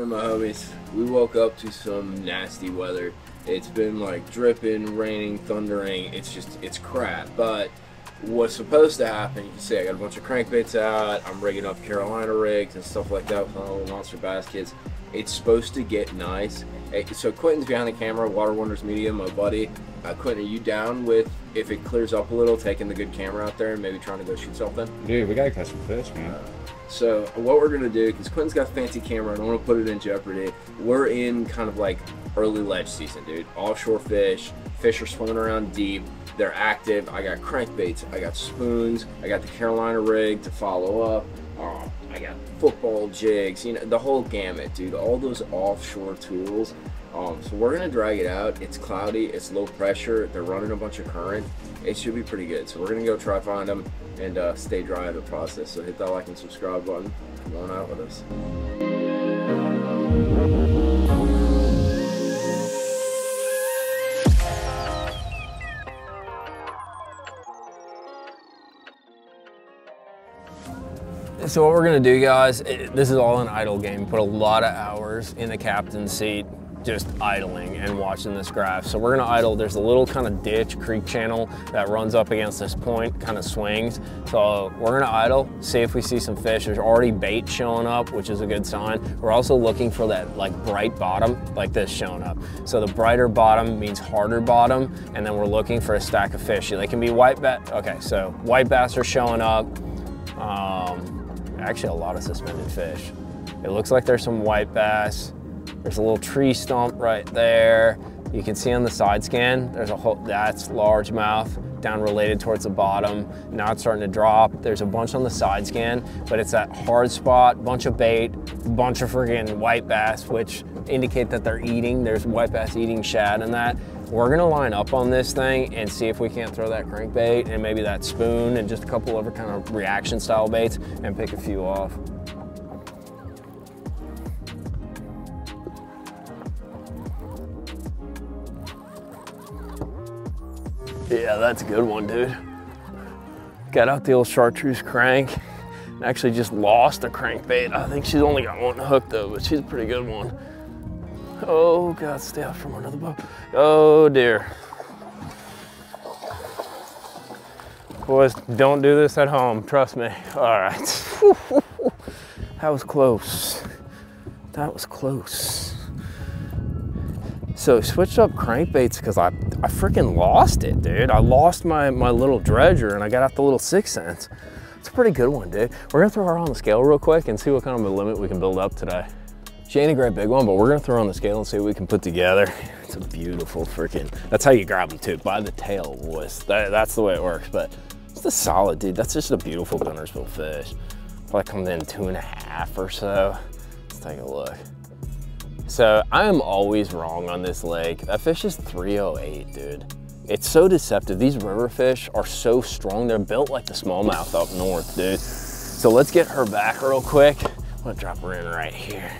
morning, my homies. We woke up to some nasty weather. It's been like dripping, raining, thundering. It's crap. But what's supposed to happen, you can see I got a bunch of crankbaits out. I'm rigging up Carolina rigs and stuff like that with my little monster baskets. It's supposed to get nice. So Quentin's behind the camera, Water Wonders Media, my buddy. Quentin, are you down with, if it clears up a little, taking the good camera out there and maybe trying to go shoot something? Dude, we gotta catch some fish, man. So what we're gonna do, because Quentin's got a fancy camera, I don't want to put it in jeopardy. We're in kind of like early ledge season, dude. Offshore fish are swimming around deep. They're active. I got crankbaits, I got spoons, I got the Carolina rig to follow up. I got football jigs, you know, the whole gamut, dude. All those offshore tools. So we're gonna drag it out. It's cloudy, it's low pressure, they're running a bunch of current. It should be pretty good. So we're gonna go try find them and stay dry in the process. So hit that like and subscribe button. Come on out with us. So what we're gonna do, guys, this is all an idle game. Put a lot of hours in the captain's seat just idling and watching this graph. So we're gonna idle. There's a little kind of ditch, creek channel that runs up against this point, kind of swings. So we're gonna idle, see if we see some fish. There's already bait showing up, which is a good sign. We're also looking for that like bright bottom, like this showing up. So the brighter bottom means harder bottom, and then we're looking for a stack of fish. They can be white bass. Okay, so white bass are showing up. Actually a lot of suspended fish. It looks like there's some white bass. There's a little tree stump right there. You can see on the side scan, there's a whole, that's largemouth down related towards the bottom. Now it's starting to drop. There's a bunch on the side scan, but it's that hard spot, bunch of bait, bunch of friggin' white bass, which indicate that they're eating. There's white bass eating shad in that. We're gonna line up on this thing and see if we can't throw that crankbait and maybe that spoon and just a couple other kind of reaction style baits and pick a few off. Yeah, that's a good one, dude. Got out the old chartreuse crank and actually just lost a crankbait. I think she's only got one hook though, but she's a pretty good one. Oh God, stay out from another boat. Oh dear. Boys, don't do this at home, trust me. All right. That was close. That was close. So switched up crankbaits because I freaking lost it, dude. I lost my little dredger and I got out the little 6 cents. It's a pretty good one, dude. We're gonna throw her on the scale real quick and see what kind of a limit we can build up today. She ain't a great big one, but we're gonna throw her on the scale and see what we can put together. It's a beautiful freaking, that's how you grab them too, by the tail, boys. That's the way it works, but it's a solid, dude. That's just a beautiful Guntersville fish. Probably comes in 2.5 or so. Let's take a look. So I am always wrong on this lake. That fish is 308, dude. It's so deceptive. These river fish are so strong. They're built like the smallmouth up north, dude. So let's get her back real quick. I'm gonna drop her in right here.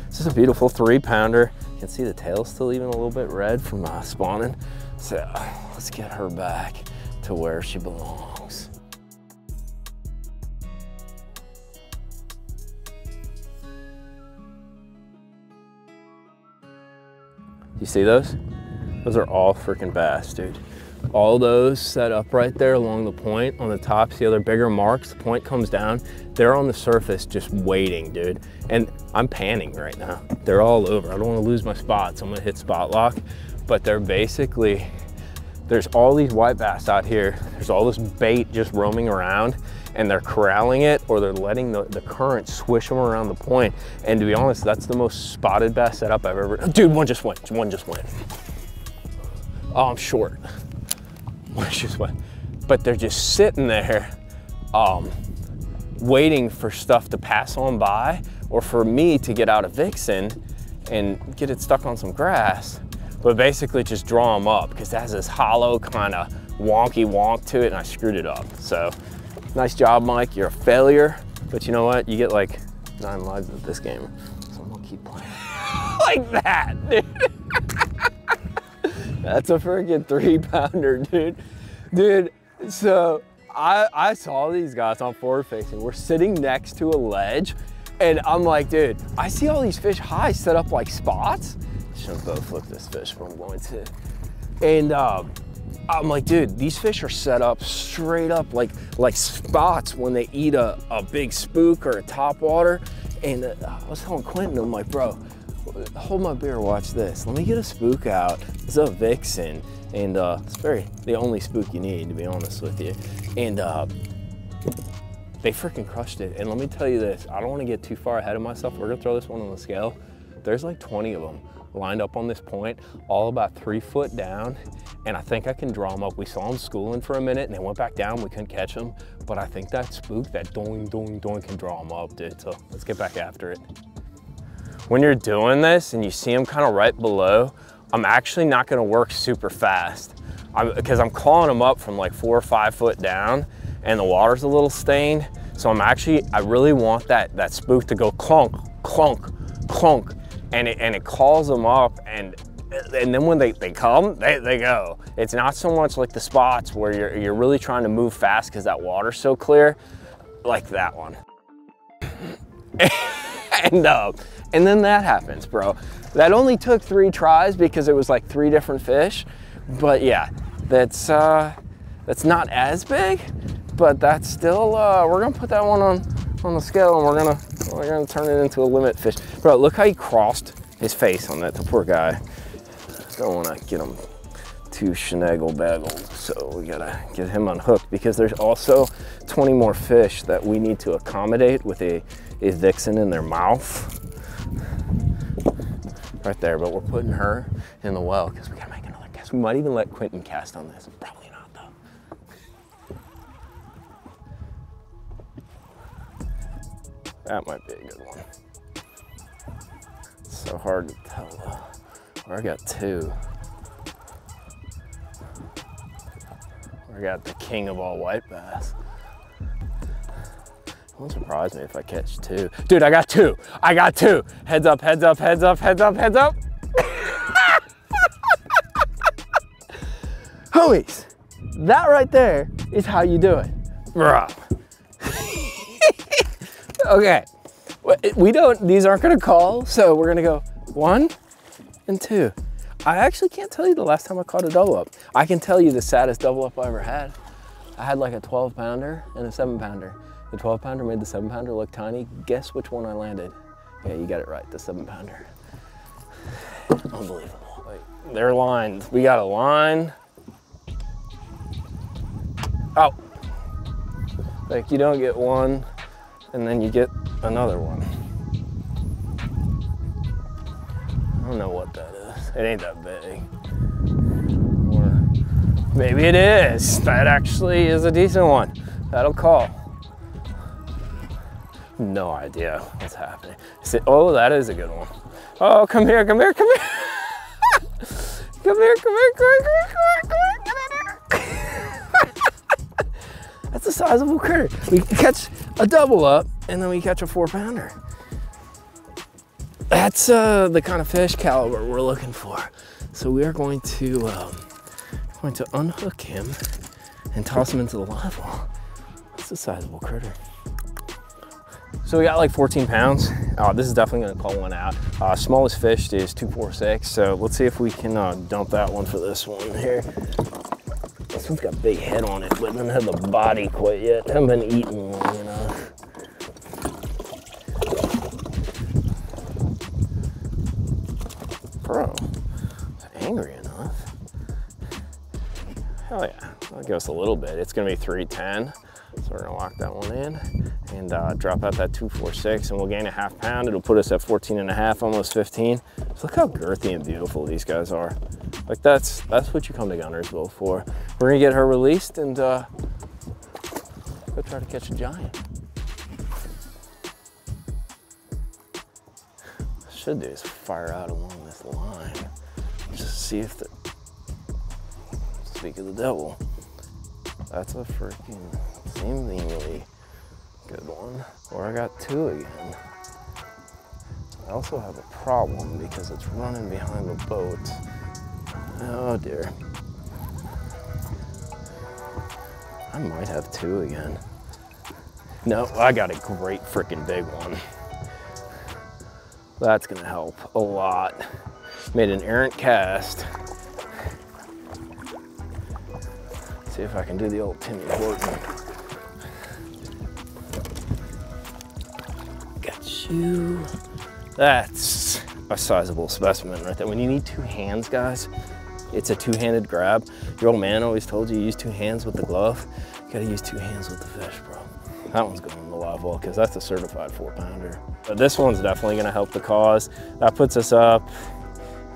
This is a beautiful 3-pounder. You can see the tail still even a little bit red from spawning. So let's get her back to where she belongs. You see those? Those are all freaking bass, dude. All those set up right there along the point on the top. See other bigger marks? The point comes down. They're on the surface just waiting, dude. And I'm panning right now. They're all over. I don't want to lose my spot, so I'm gonna hit spot lock. But they're basically, there's all these white bass out here. There's all this bait just roaming around and they're corralling it or they're letting the current swish them around the point. And to be honest, that's the most spotted bass setup I've ever, dude, one just went. Oh, I'm short. One just went. But they're just sitting there waiting for stuff to pass on by or for me to get out a Vixen and get it stuck on some grass, but basically just draw them up because it has this hollow kind of wonky wonk to it and I screwed it up. So nice job, Mike. You're a failure, but you know what? You get like 9 lives at this game. So I'm gonna keep playing like that, dude. That's a freaking 3-pounder, dude. Dude, so I saw these guys on forward facing. We're sitting next to a ledge And I'm like, dude, I see all these fish high set up like spots. Shouldn't bow flip this fish, but I'm going to. And I'm like, dude, these fish are set up straight up like spots when they eat a big spook or a topwater. And I was telling Quentin, I'm like, bro, hold my beer, watch this. Let me get a spook out. It's a vixen, and it's the only spook you need, to be honest with you. And they freaking crushed it. And let me tell you this, I don't want to get too far ahead of myself. We're gonna throw this one on the scale. There's like 20 of them lined up on this point, all about 3 foot down. And I think I can draw them up. We saw them schooling for a minute and they went back down. We couldn't catch them. But I think that spook, that doing, can draw them up, dude. So let's get back after it. When you're doing this and you see them kind of right below, I'm actually not gonna work super fast because I'm calling them up from like 4 or 5 foot down and the water's a little stained. So I really want that spook to go clunk, clunk, clunk. And it calls them up, and then when they come, they go. It's not so much like the spots where you're really trying to move fast because that water's so clear, like that one. And then that happens, bro. That only took 3 tries because it was like 3 different fish. But yeah, that's not as big, but that's still, we're gonna put that one on the scale, and we're gonna turn it into a limit fish. Bro, look how he crossed his face on that, the poor guy. Don't wanna get him too shenangle baggled, so we gotta get him unhooked because there's also 20 more fish that we need to accommodate with a vixen in their mouth. Right there, but we're putting her in the well because we gotta make another cast. We might even let Quentin cast on this. Probably not though. That might be a good one. It's so hard to tell though. I got 2. I got the king of all white bass. It won't surprise me if I catch 2. Dude, I got 2. I got 2. Heads up, heads up, heads up, heads up, heads up. Homies, that right there is how you do it. Bruh. Okay, these aren't gonna call, so we're gonna go 1 and 2. I actually can't tell you the last time I caught a double up. I can tell you the saddest double up I ever had. I had like a 12 pounder and a 7 pounder. The 12 pounder made the 7 pounder look tiny. Guess which one I landed? Yeah, you got it right, the 7 pounder. Unbelievable. Wait, they're lined. We got a line. Oh. Like you don't get one and then you get another one. I don't know what that is. It ain't that big. Or maybe it is. That actually is a decent one. That'll call. No idea what's happening. Oh, that is a good one. Oh, come here, come here, come here. Come here, come here, come here, come here, come here. That's a sizable critter. We can catch a double up and then we catch a 4 pounder. That's the kind of fish caliber we're looking for. So we are going to unhook him and toss him into the live well. That's a sizable critter. So we got like 14 pounds. This is definitely gonna call one out. Smallest fish is 246. So let's see if we can dump that one for this one here. This one's got a big head on it, but doesn't have the body quite yet. Haven't been eating long enough. Bro, it's angry enough. Hell yeah, I'll give us a little bit. It's gonna be 310. So we're gonna lock that one in and drop out that 246 and we'll gain a ½ pound. It'll put us at 14.5, almost 15. So look how girthy and beautiful these guys are. Like that's what you come to Guntersville for. We're gonna get her released and go try to catch a giant. What I should do is fire out along this line. Just see if speak of the devil. That's a freaking seemingly good one. Or I got 2 again. I also have a problem because it's running behind the boat. Oh dear. I might have 2 again. No, I got a great freaking big one. That's gonna help a lot. Made an errant cast. See if I can do the old Timmy Horton. Got you. That's a sizable specimen right there. When you need two hands, guys, it's a two-handed grab. Your old man always told you use two hands with the glove. You gotta use two hands with the fish, bro. That one's going in the live well because that's a certified 4-pounder. But this one's definitely gonna help the cause. That puts us up,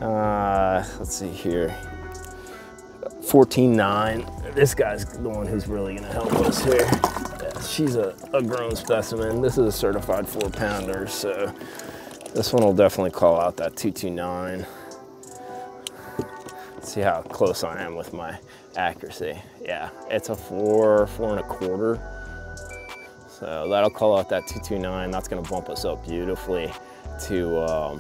let's see here, 14.9. This guy's the one who's really gonna help us here. Yeah, she's a grown specimen. This is a certified 4-pounder, so this one will definitely call out that 229. See how close I am with my accuracy. Yeah, it's a 4 1/4. So that'll call out that 229. That's gonna bump us up beautifully to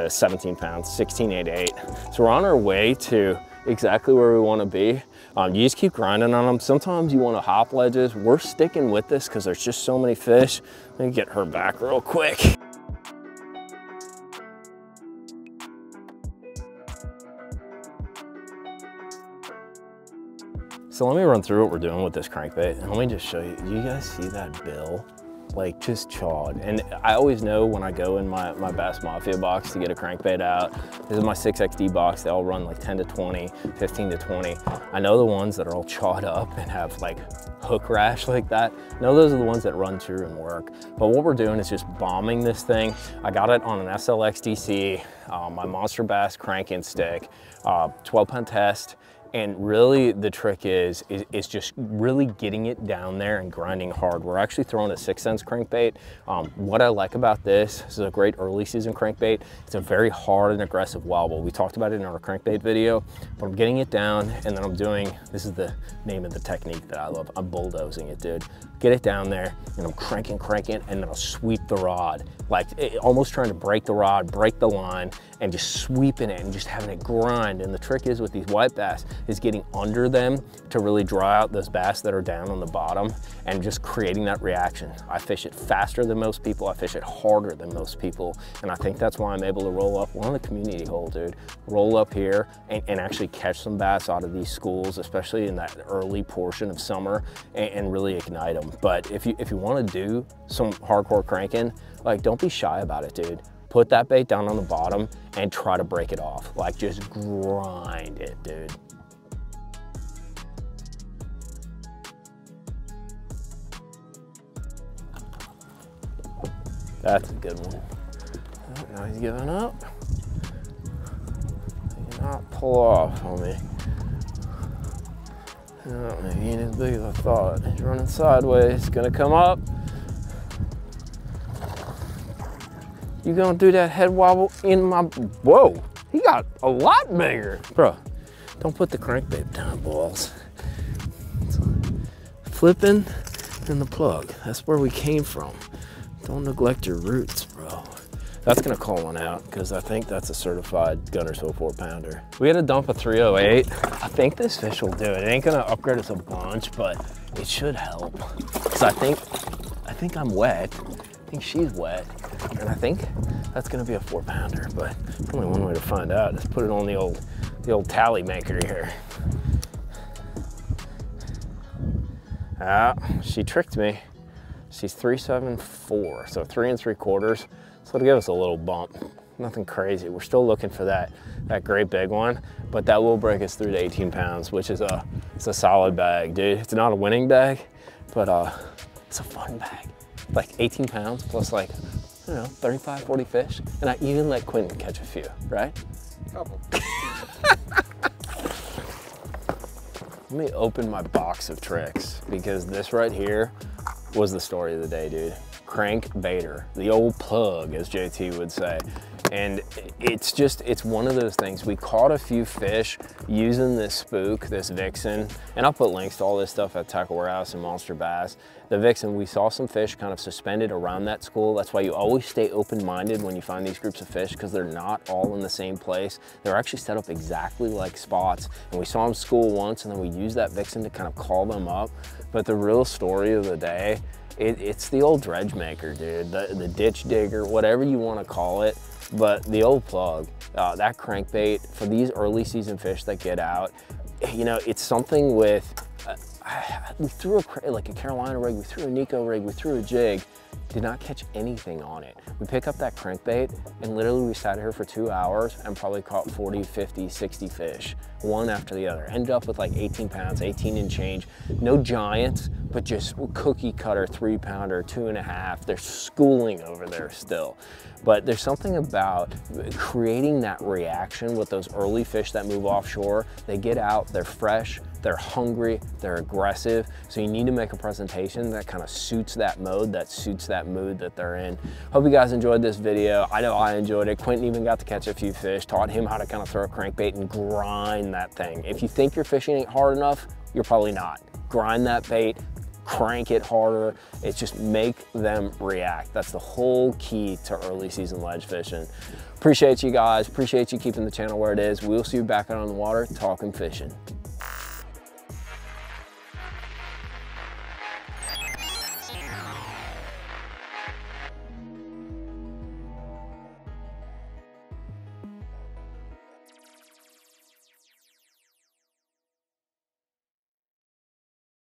17 pounds, 16.88. So we're on our way to exactly where we wanna be. You just keep grinding on them. Sometimes you wanna hop ledges. We're sticking with this because there's just so many fish. Let me get her back real quick. So let me run through what we're doing with this crankbait, and let me just show you. Do you guys see that bill? Like, just chawed. And I always know when I go in my Bass Mafia box to get a crankbait out, this is my 6XD box, they all run like 10 to 20, 15 to 20. I know the ones that are all chawed up and have like hook rash like that. I know those are the ones that run true and work. But what we're doing is just bombing this thing. I got it on an SLX DC, my Monster Bass cranking stick, 12-pound test. And really the trick is just really getting it down there and grinding hard. We're actually throwing a 6 cents crankbait. What I like about this is a great early season crankbait. It's a very hard and aggressive wobble. We talked about it in our crankbait video, but I'm getting it down and then I'm doing, this is the name of the technique that I love. I'm bulldozing it, dude. Get it down there and I'm cranking, and then I'll sweep the rod. Like almost trying to break the rod, break the line, and just sweeping it and just having it grind. And the trick is with these white bass is getting under them to really draw out those bass that are down on the bottom and just creating that reaction. I fish it faster than most people. I fish it harder than most people. And I think that's why I'm able to roll up. We're on the community hole, dude. Roll up here and actually catch some bass out of these schools, especially in that early portion of summer, and really ignite them. But if you want to do some hardcore cranking, like, don't be shy about it, dude. Put that bait down on the bottom and try to break it off. Like, just grind it, dude. That's a good one. Oh, now he's giving up. He did not pull off on me. Oh, maybe he ain't as big as I thought. He's running sideways. Gonna come up. You gonna do that head wobble in my, whoa, he got a lot bigger. Bro, don't put the crankbait down, balls. Flipping and the plug, that's where we came from. Don't neglect your roots, bro. That's gonna call one out because I think that's a certified Guntersville 4-pounder. We had to dump a 308. I think this fish will do it. It ain't gonna upgrade us a bunch, but it should help. Cause I think I'm wet. I think she's wet. And I think that's gonna be a 4-pounder, but only one way to find out is put it on the old tally maker here. Ah, she tricked me. She's 374, so 3 3/4. So it'll give us a little bump. Nothing crazy. We're still looking for that great big one, but that will break us through to 18 pounds, which is it's a solid bag, dude. It's not a winning bag, but it's a fun bag. Like 18 pounds plus like, I don't know, 35, 40 fish. And I even let Quentin catch a few, right? Couple. Let me open my box of tricks because this right here was the story of the day, dude. Crankbaiter, the old plug, as JT would say. And it's one of those things. We caught a few fish using this spook, this Vixen, and I'll put links to all this stuff at Tackle Warehouse and Monster Bass. The Vixen, we saw some fish kind of suspended around that school. That's why you always stay open-minded when you find these groups of fish, because they're not all in the same place. They're actually set up exactly like spots. And we saw them school once, and then we used that Vixen to kind of call them up. But the real story of the day it's the old dredge maker, dude. The ditch digger, whatever you want to call it, but the old plug, that crankbait for these early season fish that get out, you know, it's something with, we threw like a Carolina rig, we threw a Nico rig, we threw a jig, did not catch anything on it. We pick up that crankbait and literally we sat here for 2 hours and probably caught 40, 50, 60 fish, one after the other. Ended up with like 18 pounds, 18 and change. No giants, but just cookie cutter 3-pounder, 2.5. They're schooling over there still. But there's something about creating that reaction with those early fish that move offshore. They get out, they're fresh, they're hungry, they're aggressive. So you need to make a presentation that kind of suits that mode, that suits that mood that they're in. Hope you guys enjoyed this video. I know I enjoyed it. Quentin even got to catch a few fish, taught him how to kind of throw a crankbait and grind that thing. If you think your fishing ain't hard enough, you're probably not. Grind that bait, crank it harder. It's just make them react. That's the whole key to early season ledge fishing. Appreciate you guys. Appreciate you keeping the channel where it is. We'll see you back out on the water talking fishing.